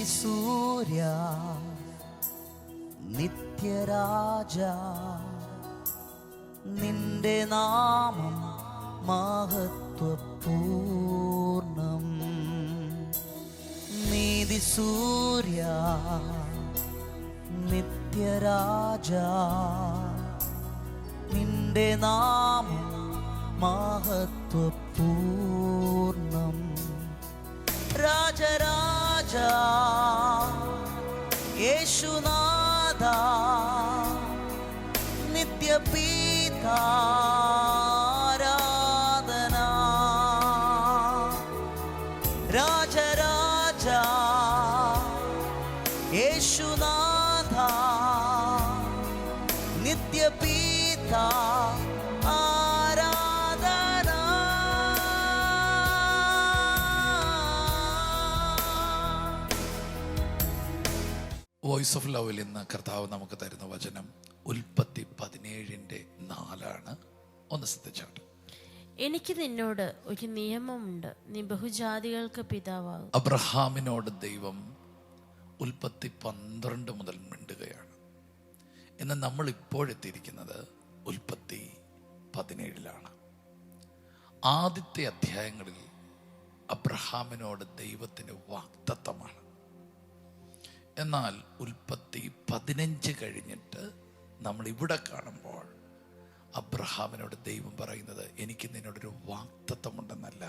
നീതി സൂര്യ നിത്യരാജ, നിന്റെ നാമം മഹത്വപൂർണം. നീതി സൂര്യ നിത്യരാജ, നിന്റെ നാമം മഹത്വപൂർണം. രാജരാജ യേശുനാഥ, നിത്യപിതാരാധന. രാജരാജ യേശുനാഥ, നിത്യപിതാ വോയിസ് ഓഫ് ലവിൽ ഇന്ന് കർത്താവ് നമുക്ക് തരുന്ന വചനം ഉൽപ്പത്തി 17:4. ഒന്ന് ശ്രദ്ധിച്ചാട്ടെ. എനിക്ക് നിന്നോട് ഒരു നിയമമുണ്ട്, നീ ബഹുജാതികൾക്ക് പിതാവാകും. അബ്രഹാമിനോട് ദൈവം ഉൽപ്പത്തി 12 മുതൽ മിണ്ടുകയാണ്. എന്നാൽ നമ്മൾ ഇപ്പോഴെത്തിയിരിക്കുന്നത് ഉൽപ്പത്തി 17 ആദ്യത്തെ അധ്യായങ്ങളിൽ അബ്രഹാമിനോട് ദൈവത്തിന് വാഗ്ദത്തമാണ്. എന്നാൽ ഉൽപ്പത്തി 15 കഴിഞ്ഞിട്ട് നമ്മൾ ഇവിടെ കാണുമ്പോൾ അബ്രഹാമിനോട് ദൈവം പറയുന്നത്, എനിക്ക് നിന്നോടൊരു വാഗ്ദത്തമുണ്ടെന്നല്ല,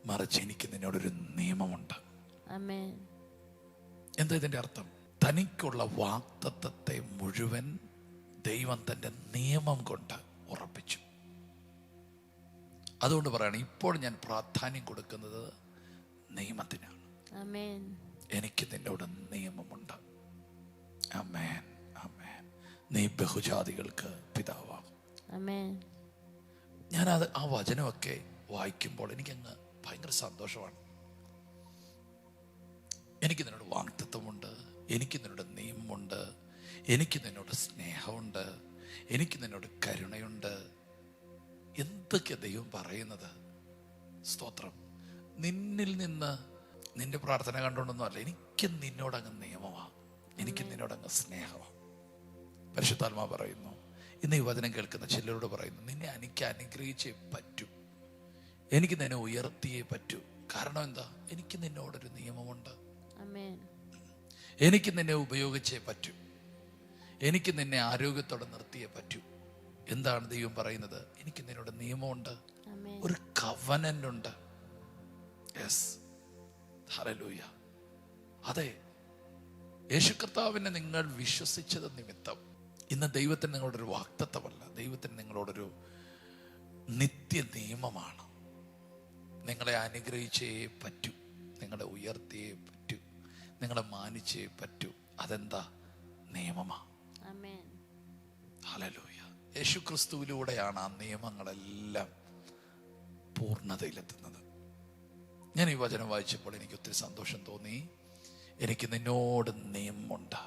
മറിച്ച് എനിക്ക് നിന്നോടൊരു നിയമമുണ്ട്. ആമേൻ. എന്താ ഇതിന്റെ അർത്ഥം? തനിക്കുള്ള വാഗ്ദത്തത്തെ മുഴുവൻ ദൈവം തന്റെ നിയമം കൊണ്ട് ഉറപ്പിച്ചു. അതുകൊണ്ട് പറയാണ്, ഇപ്പോൾ ഞാൻ പ്രാധാന്യം കൊടുക്കുന്നത് നിയമത്തിനാണ്. ആമേൻ. എനിക്ക് നിന്നോട് നിയമമുണ്ട്. ആമേൻ, ആമേൻ. നീ ബഹുജാതികൾക്ക് പിതാവാകും. ആമേൻ. ഞാനത് ആ വചനമൊക്കെ വായിക്കുമ്പോൾ എനിക്കങ്ങ് ഭയങ്കര സന്തോഷമാണ്. എനിക്ക് നിന്നോട് വാഗ്ദത്തമുണ്ട്, എനിക്ക് നിന്നോട് നിയമമുണ്ട്, എനിക്ക് നിന്നോട് സ്നേഹമുണ്ട്, എനിക്ക് നിന്നോട് കരുണയുണ്ട്. എന്തൊക്കെ ദൈവം പറയുന്നത്! സ്തോത്രം. നിന്നിൽ നിന്ന് നിന്റെ പ്രാർത്ഥന കണ്ടുകൊണ്ടൊന്നും അല്ല, എനിക്ക് നിന്നോടങ്ങ് നിയമമാണ്, എനിക്ക് നിന്നോടങ്ങ് സ്നേഹമാണ്. പരിശുദ്ധാത്മാ പറയുന്നു, ഇന്ന് ഈ വചനം കേൾക്കുന്ന ചിലരോട് പറയുന്നു, നിന്നെ എനിക്ക് അനുഗ്രഹിച്ചേ പറ്റൂ, എനിക്ക് നിന്നെ ഉയർത്തിയേ പറ്റൂ. കാരണം എന്താ? എനിക്ക് നിന്നോടൊരു നിയമമുണ്ട്. എനിക്ക് നിന്നെ ഉപയോഗിച്ചേ പറ്റൂ, എനിക്ക് നിന്നെ ആരോഗ്യത്തോടെ നിർത്തിയേ പറ്റൂ. എന്താണ് ദൈവം പറയുന്നത്? എനിക്ക് നിന്നോട് നിയമമുണ്ട്, ഒരു കവനന്റ് ഉണ്ട്. Yes, hallelujah. അതെ, യേശു കർത്താവിനെ നിങ്ങൾ വിശ്വസിച്ചത് നിമിത്തം ഇന്ന് ദൈവത്തിന് നിങ്ങളോടൊരു വാഗ്ദത്തമല്ല, ദൈവത്തിന് നിങ്ങളോടൊരു നിത്യ നിയമമാണ്. നിങ്ങളെ അനുഗ്രഹിച്ചേ പറ്റൂ, നിങ്ങളെ ഉയർത്തിയേ പറ്റൂ, നിങ്ങളെ മാനിച്ചേ പറ്റൂ. അതെന്താ? നിയമമാണ്. ഹല്ലേലൂയ. യേശു ക്രിസ്തുവിലൂടെയാണ് ആ നിയമങ്ങളെല്ലാം പൂർണ്ണതയിലെത്തുന്നത്. ഞാൻ ഈ വചനം വായിച്ചപ്പോൾ എനിക്ക് ഒത്തിരി സന്തോഷം തോന്നി. എനിക്ക് നിന്നോട് നിയമമുണ്ട്,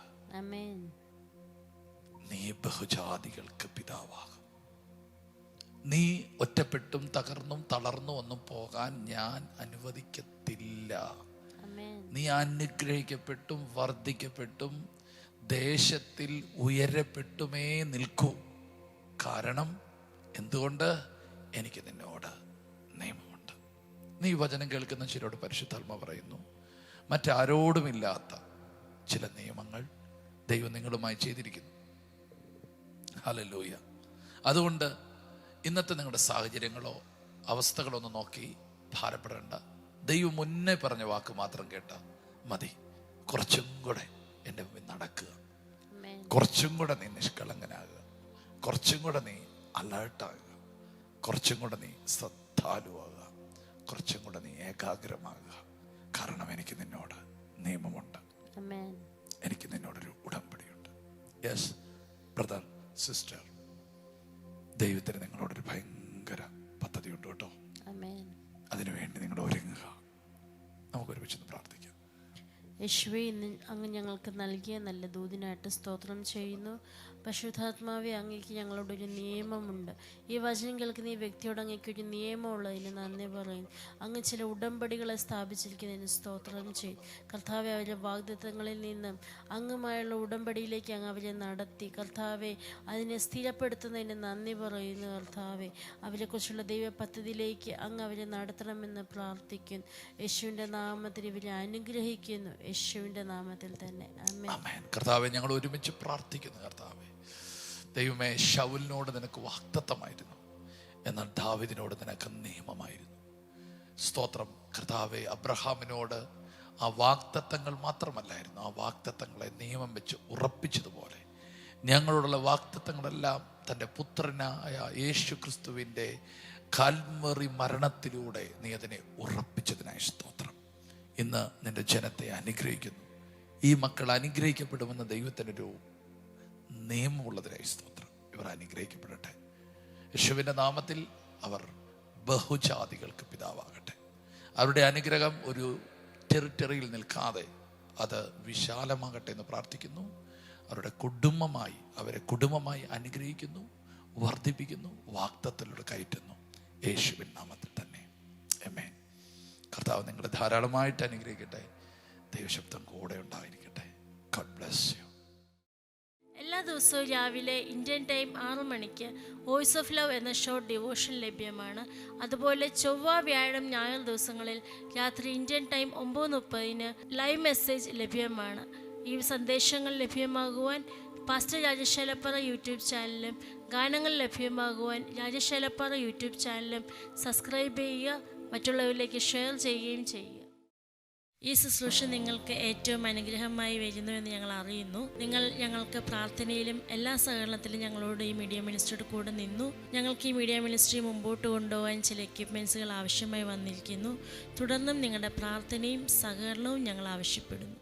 നീ ബഹുജാതികൾക്ക് പിതാവാകും. നീ ഒറ്റപ്പെട്ടും തകർന്നും തളർന്നും ഒന്നും പോകാൻ ഞാൻ അനുവദിക്കത്തില്ല. നീ അനുഗ്രഹിക്കപ്പെട്ടും വർദ്ധിക്കപ്പെട്ടും ദേശത്തിൽ ഉയരപ്പെട്ടുമേ നിൽക്കൂ. കാരണം എന്തുകൊണ്ട്? എനിക്ക് നിന്നോട് നിയമമുണ്ട്. നീ വചനം കേൾക്കുന്ന ചിലരോട് പരിശുദ്ധാത്മാ പറയുന്നു, മറ്റാരോടുമില്ലാത്ത ചില നിയമങ്ങൾ ദൈവം നിങ്ങളുമായി ചെയ്തിരിക്കുന്നു. ഹല്ലേലൂയ. അതുകൊണ്ട് ഇന്നത്തെ നിങ്ങളുടെ സാഹചര്യങ്ങളോ അവസ്ഥകളോ ഒന്നും നോക്കി ഭാരപ്പെടേണ്ട. ദൈവം മുന്നേ പറഞ്ഞ വാക്ക് മാത്രം കേട്ട മതി. കുറച്ചും കൂടെ എൻ്റെ മുമ്പിൽ നടക്കുക, കുറച്ചും കൂടെ നീ നിഷ്കളങ്കനാകുക, കുറച്ചും കൂടെ നീ അലേർട്ടാകുക, കുറച്ചും കൂടെ നീ ശ്രദ്ധാലുവാകുക, കുറച്ചും കൂടെ നീ ഏകാഗ്രമാകുക. കാരണം എനിക്ക് നിന്നോട് നിയമമുണ്ട്, എനിക്ക് നിന്നോടൊരു ഉടമ്പടിയുണ്ട്. യെസ് ബ്രദർ, സിസ്റ്റർ, ദൈവത്തിന് നിങ്ങളോടൊരു ഭയങ്കര പദ്ധതിയുണ്ട് കേട്ടോ. അതിനുവേണ്ടി നിങ്ങൾ ഒരുങ്ങുക. നമുക്ക് ഒരുമിച്ച് പ്രാർത്ഥിക്കാം. യേശുവേ, ഇന്ന് അങ്ങ് ഞങ്ങൾക്ക് നൽകിയ നല്ല ദൂതിനായിട്ട് സ്തോത്രം ചെയ്യുന്നു. പരിശുദ്ധാത്മാവെ, അങ്ങേക്ക് ഞങ്ങളോടൊരു നിയമമുണ്ട്. ഈ വചനം കേൾക്കുന്ന ഈ വ്യക്തിയോട് അങ്ങേക്കൊരു നിയമമുള്ളതിന് നന്ദി പറയുന്നു. അങ്ങ് ചില ഉടമ്പടികളെ സ്ഥാപിച്ചിരിക്കുന്നതിന് സ്തോത്രം ചെയ്യും. കർത്താവെ, അവരുടെ വാഗ്ദത്തങ്ങളിൽ നിന്നും അങ്ങുമായുള്ള ഉടമ്പടിയിലേക്ക് അങ്ങ് അവരെ നടത്തി. കർത്താവെ, അതിനെ സ്ഥിരപ്പെടുത്തുന്നതിന് നന്ദി പറയുന്നു. കർത്താവെ, അവരെക്കുറിച്ചുള്ള ദൈവ പദ്ധതിയിലേക്ക് അങ്ങ് അവരെ നടത്തണമെന്ന് പ്രാർത്ഥിക്കുന്നു. യേശുവിൻ്റെ നാമത്തിൽ ഇവരെ അനുഗ്രഹിക്കുന്നു. യേശുവിൻ്റെ നാമത്തിൽ തന്നെ ആമേൻ. കർത്താവെ, ഞങ്ങൾ ഒരുമിച്ച് പ്രാർത്ഥിക്കുന്നു. കർത്താവെ, ദൈവമേ, ശൗലിനോട് നിനക്ക് വാഗ്ദത്തമായിരുന്നു, എന്നാൽ ദാവീദിനോട് നിനക്ക് നിയമമായിരുന്നു. സ്തോത്രം. കർത്താവെ, അബ്രഹാമിനോട് ആ വാഗ്ദത്തങ്ങൾ മാത്രമല്ലായിരുന്നു, ആ വാഗ്ദത്തങ്ങളെ നിയമം വെച്ച് ഉറപ്പിച്ചതുപോലെ ഞങ്ങളോടുള്ള വാഗ്ദത്തങ്ങളെല്ലാം തൻ്റെ പുത്രനായ യേശു ക്രിസ്തുവിൻ്റെ കാൽവറി മരണത്തിലൂടെ നീ അതിനെ ഉറപ്പിച്ചതിനായി സ്തോത്രം. ഇന്ന് നിന്റെ ജനത്തെ അനുഗ്രഹിക്കുന്നു. ഈ മക്കൾ അനുഗ്രഹിക്കപ്പെടുമെന്ന ദൈവത്തിനൊരു നിയമമുള്ളതിനായി സ്തോത്രം. ഇവർ അനുഗ്രഹിക്കപ്പെടട്ടെ. യേശുവിൻ്റെ നാമത്തിൽ അവർ ബഹുജാതികൾക്ക് പിതാവാകട്ടെ. അവരുടെ അനുഗ്രഹം ഒരു ടെറിട്ടറിയിൽ നിൽക്കാതെ അത് വിശാലമാകട്ടെ എന്ന് പ്രാർത്ഥിക്കുന്നു. അവരുടെ അവരെ കുടുംബമായി അനുഗ്രഹിക്കുന്നു, വർദ്ധിപ്പിക്കുന്നു, വാഗ്ദത്തത്തിലൂടെ കയറ്റുന്നു. യേശുവിൻ നാമത്തിൽ തന്നെ ആമേൻ. കർത്താവ് നിങ്ങളെ ധാരാളമായിട്ട് അനുഗ്രഹിക്കട്ടെ. ദൈവശബ്ദം കൂടെ ഉണ്ടായിരിക്കട്ടെ. God bless you. എല്ലാ ദിവസവും രാവിലെ ഇന്ത്യൻ ടൈം 6 മണിക്ക് വോയിസ് ഓഫ് ലവ് എന്ന ഷോർട്ട് ഡിവോഷൻ ലഭ്യമാണ്. അതുപോലെ ചൊവ്വ, വ്യാഴം, ഞായർ ദിവസങ്ങളിൽ രാത്രി ഇന്ത്യൻ ടൈം 9:30 ലൈവ് മെസ്സേജ് ലഭ്യമാണ്. ഈ സന്ദേശങ്ങൾ ലഭ്യമാകുവാൻ പാസ്റ്റർ രാജേഷ് ഏലപ്പാറ യൂട്യൂബ് ചാനലും ഗാനങ്ങൾ ലഭ്യമാകുവാൻ രാജേഷ് ഏലപ്പാറ യൂട്യൂബ് ചാനലും സബ്സ്ക്രൈബ് ചെയ്യുക. മറ്റുള്ളവരിലേക്ക് ഷെയർ ചെയ്യുകയും ചെയ്യുക. ഈ ശുശ്രൂഷ നിങ്ങൾക്ക് ഏറ്റവും അനുഗ്രഹമായി വരുന്നുവെന്ന് ഞങ്ങൾ അറിയുന്നു. നിങ്ങൾ ഞങ്ങൾക്ക് പ്രാർത്ഥനയിലും എല്ലാ സഹകരണത്തിലും ഞങ്ങളോട് ഈ മീഡിയ മിനിസ്ട്രിയുടെ കൂടെ നിന്നു. ഞങ്ങൾക്ക് ഈ മീഡിയ മിനിസ്ട്രി മുമ്പോട്ട് കൊണ്ടുപോകാൻ ചില എക്യുപ്മെൻറ്റ്സുകൾ ആവശ്യമായി വന്നിരിക്കുന്നു. തുടർന്നും നിങ്ങളുടെ പ്രാർത്ഥനയും സഹകരണവും ഞങ്ങൾ ആവശ്യപ്പെടുന്നു.